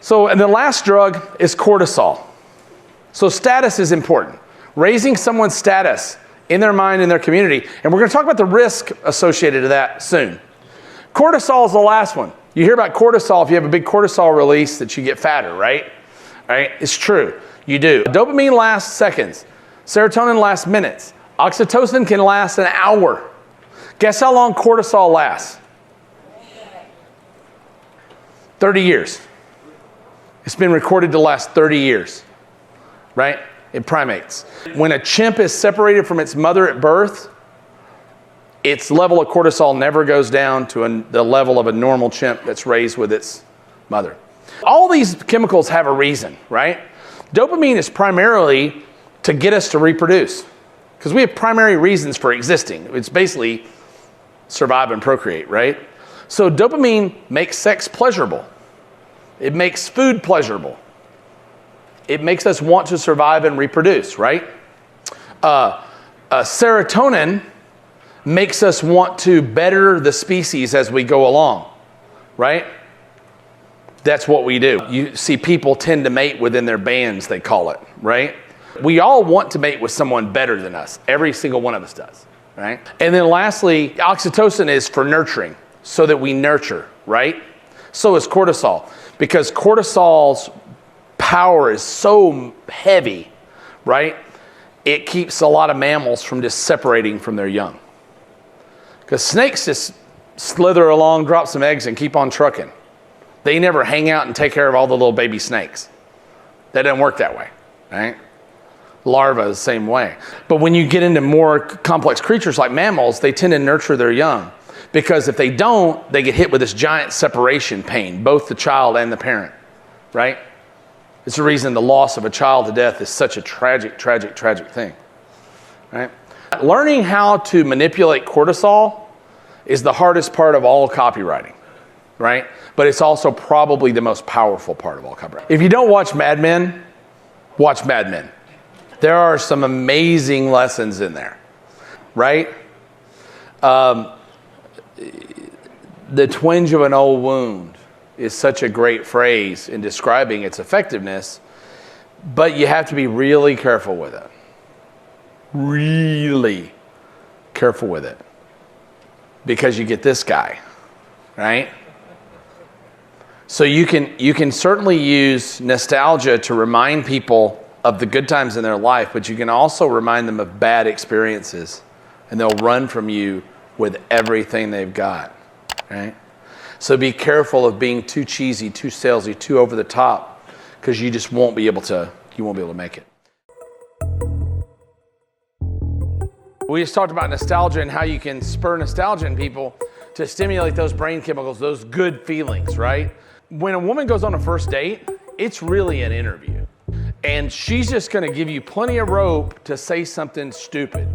And the last drug is cortisol. So status is important. Raising someone's status in their mind, in their community. And we're going to talk about the risk associated to that soon. Cortisol is the last one. You hear about cortisol. If you have a big cortisol release, that you get fatter, right? Right? It's true. You do. Dopamine lasts seconds. Serotonin lasts minutes. Oxytocin can last an hour. Guess how long cortisol lasts? 30 years. It's been recorded to last 30 years, right? In primates. When a chimp is separated from its mother at birth, its level of cortisol never goes down to the level of a normal chimp that's raised with its mother. All these chemicals have a reason, right? Dopamine is primarily to get us to reproduce, because we have primary reasons for existing. It's basically survive and procreate, right? So dopamine makes sex pleasurable. It makes food pleasurable. It makes us want to survive and reproduce, right? Serotonin makes us want to better the species as we go along, right? That's what we do. You see people tend to mate within their bands, they call it, right? We all want to mate with someone better than us. Every single one of us does, right? And then lastly, oxytocin is for nurturing, so that we nurture, right? So is cortisol, because cortisol's power is so heavy, right? It keeps a lot of mammals from just separating from their young. Because snakes just slither along, drop some eggs, and keep on trucking. They never hang out and take care of all the little baby snakes. That doesn't work that way, right? Larvae is the same way. But when you get into more complex creatures like mammals, they tend to nurture their young. Because if they don't, they get hit with this giant separation pain, both the child and the parent, right? It's the reason the loss of a child to death is such a tragic, tragic, tragic thing, right? Learning how to manipulate cortisol is the hardest part of all copywriting, right? But it's also probably the most powerful part of all copywriting. If you don't watch Mad Men, watch Mad Men. There are some amazing lessons in there, right? The twinge of an old wound is such a great phrase in describing its effectiveness, but you have to be really careful with it. Really careful with it. Because you get this guy, right? So you can certainly use nostalgia to remind people of the good times in their life, but you can also remind them of bad experiences, and they'll run from you with everything they've got, right? So be careful of being too cheesy, too salesy, too over the top, because you just won't be able to make it. We just talked about nostalgia and how you can spur nostalgia in people to stimulate those brain chemicals, those good feelings, right? When a woman goes on a first date, it's really an interview. And she's just gonna give you plenty of rope to say something stupid.